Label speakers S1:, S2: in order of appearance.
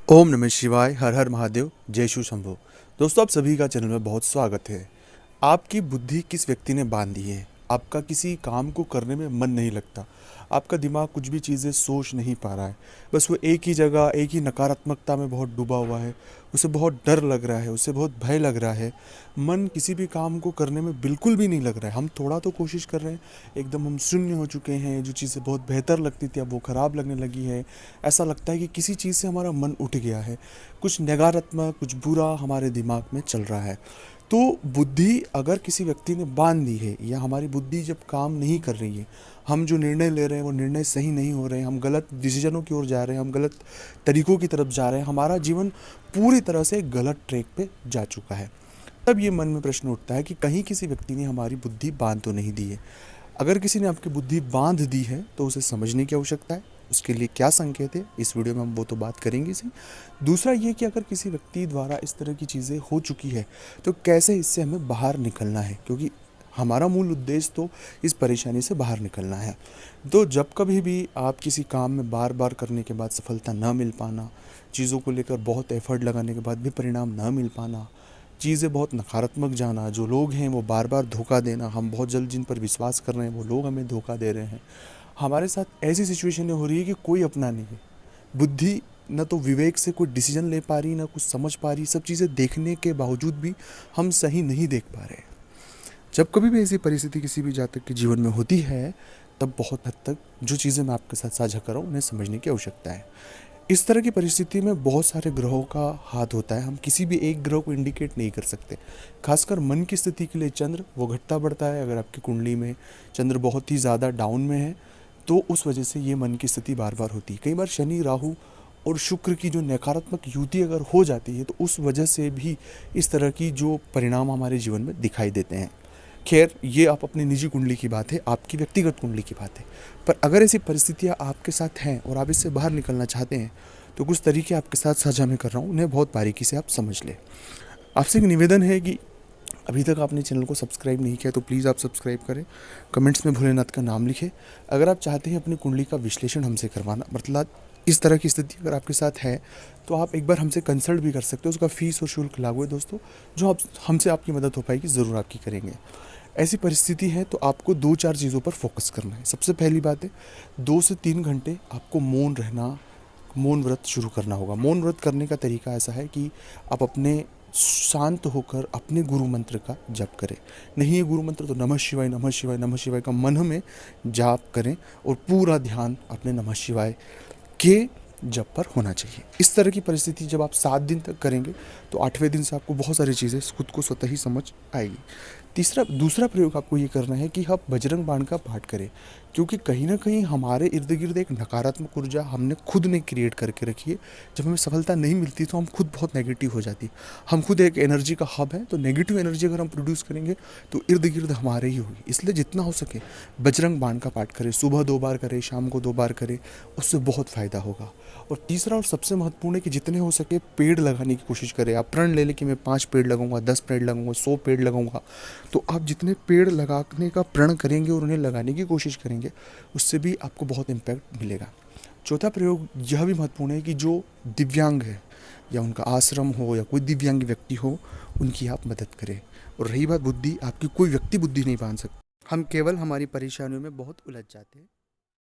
S1: ओम नमः शिवाय, हर हर महादेव, जय शिव शंभो। दोस्तों, आप सभी का चैनल में बहुत स्वागत है। आपकी बुद्धि किस व्यक्ति ने बांध दी है? आपका किसी काम को करने में मन नहीं लगता, आपका दिमाग कुछ भी चीज़ें सोच नहीं पा रहा है, बस वो एक ही जगह, एक ही नकारात्मकता में बहुत डूबा हुआ है। उसे बहुत डर लग रहा है, उसे बहुत भय लग रहा है। मन किसी भी काम को करने में बिल्कुल भी नहीं लग रहा है। हम थोड़ा तो कोशिश कर रहे हैं, एकदम हम शून्य हो चुके हैं। जो चीज़ें बहुत बेहतर लगती थी अब वो ख़राब लगने लगी है। ऐसा लगता है कि किसी चीज़ से हमारा मन उठ गया है, कुछ नकारात्मक, कुछ बुरा हमारे दिमाग में चल रहा है। तो बुद्धि अगर किसी व्यक्ति ने बांध दी है, या हमारी बुद्धि जब काम नहीं कर रही है, हम जो निर्णय ले रहे हैं वो निर्णय सही नहीं हो रहे हैं, हम गलत डिसीजनों की ओर जा रहे हैं, हम गलत तरीकों की तरफ जा रहे हैं, हमारा जीवन पूरी तरह से गलत ट्रैक पे जा चुका है, तब ये मन में प्रश्न उठता है कि कहीं किसी व्यक्ति ने हमारी बुद्धि बांध तो नहीं दी है। अगर किसी ने आपकी बुद्धि बांध दी है तो उसे समझने की आवश्यकता है। उसके लिए क्या संकेत है, इस वीडियो में हम वो तो बात करेंगे इसी। दूसरा ये कि अगर किसी व्यक्ति द्वारा इस तरह की चीज़ें हो चुकी है तो कैसे इससे हमें बाहर निकलना है, क्योंकि हमारा मूल उद्देश्य तो इस परेशानी से बाहर निकलना है। तो जब कभी भी आप किसी काम में बार बार करने के बाद सफलता ना मिल पाना, चीज़ों को लेकर बहुत एफर्ट लगाने के बाद भी परिणाम ना मिल पाना, चीज़ें बहुत नकारात्मक जाना, जो लोग हैं वो बार बार धोखा देना, हम बहुत जल्द जिन पर विश्वास कर रहे हैं वो लोग हमें धोखा दे रहे हैं, हमारे साथ ऐसी सिचुएशनें हो रही है कि कोई अपना नहीं है। बुद्धि न तो विवेक से कोई डिसीजन ले पा रही, ना कुछ समझ पा रही। सब चीज़ें देखने के बावजूद भी हम सही नहीं देख पा रहे। जब कभी भी ऐसी परिस्थिति किसी भी जातक के जीवन में होती है, तब बहुत हद तक जो चीज़ें मैं आपके साथ साझा कर रहा हूँ उन्हें समझने की आवश्यकता है। इस तरह की परिस्थिति में बहुत सारे ग्रहों का हाथ होता है, हम किसी भी एक ग्रह को इंडिकेट नहीं कर सकते। खासकर मन की स्थिति के लिए चंद्र वो घटता बढ़ता है। अगर आपकी कुंडली में चंद्र बहुत ही ज़्यादा डाउन में है तो उस वजह से ये मन की स्थिति बार बार होती है। कई बार शनि, राहु और शुक्र की जो नकारात्मक युति अगर हो जाती है तो उस वजह से भी इस तरह की जो परिणाम हमारे जीवन में दिखाई देते हैं। खैर, ये आप अपनी निजी कुंडली की बात है, आपकी व्यक्तिगत कुंडली की बात है। पर अगर ऐसी परिस्थितियाँ आपके साथ हैं और आप इससे बाहर निकलना चाहते हैं तो कुछ तरीके आपके साथ साझा मैं कर रहा हूँ, उन्हें बहुत बारीकी से आप समझ लें। आपसे एक निवेदन है कि अभी तक आपने चैनल को सब्सक्राइब नहीं किया तो प्लीज़ आप सब्सक्राइब करें। कमेंट्स में भोलेनाथ का नाम लिखें। अगर आप चाहते हैं अपनी कुंडली का विश्लेषण हमसे करवाना, मतलब इस तरह की स्थिति अगर आपके साथ है तो आप एक बार हमसे कंसल्ट भी कर सकते हो। उसका फीस और शुल्क लागू है दोस्तों। जो आप हमसे आपकी मदद हो पाएगी ज़रूर आपकी करेंगे। ऐसी परिस्थिति है तो आपको 2-4 चीज़ों पर फोकस करना है। सबसे पहली बात है, 2 से 3 घंटे आपको मौन रहना, मौन व्रत शुरू करना होगा। मौन व्रत करने का तरीका ऐसा है कि आप अपने शांत होकर अपने गुरु मंत्र का जप करें। नहीं है गुरु मंत्र तो नमः शिवाय, नमः शिवाय, नमः शिवाय का मन में जाप करें और पूरा ध्यान अपने नमः शिवाय के जप पर होना चाहिए। इस तरह की परिस्थिति जब आप 7 दिन तक करेंगे तो 8वें दिन से आपको बहुत सारी चीज़ें खुद को स्वतः ही समझ आएगी। दूसरा प्रयोग आपको ये करना है कि आप बजरंग बाण का पाठ करें, क्योंकि कहीं ना कहीं हमारे इर्द गिर्द एक नकारात्मक ऊर्जा हमने खुद ने क्रिएट करके रखी है। जब हमें सफलता नहीं मिलती तो हम खुद बहुत नेगेटिव हो जाती। हम खुद एक एनर्जी का हब है, तो नेगेटिव एनर्जी अगर हम प्रोड्यूस करेंगे तो इर्द गिर्द हमारे ही होगी। इसलिए जितना हो सके बजरंग बाण का पाठ करें। सुबह 2 बार करें, शाम को 2 बार करें, उससे बहुत फ़ायदा होगा। और तीसरा और सबसे महत्वपूर्ण है कि जितने हो सके पेड़ लगाने की कोशिश करें। आप प्रण ले लें कि मैं 5 पेड़ लगाऊंगा, 10 पेड़ लगाऊंगा, 100 पेड़ लगाऊंगा। तो आप जितने पेड़ लगाने का प्रण करेंगे और उन्हें लगाने की कोशिश करेंगे, उससे भी आपको बहुत इम्पैक्ट मिलेगा। चौथा प्रयोग यह भी महत्वपूर्ण है कि जो दिव्यांग है या उनका आश्रम हो या कोई दिव्यांग व्यक्ति हो, उनकी आप मदद करें। और रही बात बुद्धि, आपकी कोई व्यक्ति बुद्धि नहीं बांध सकता। हम केवल हमारी परेशानियों में बहुत उलझ जाते हैं।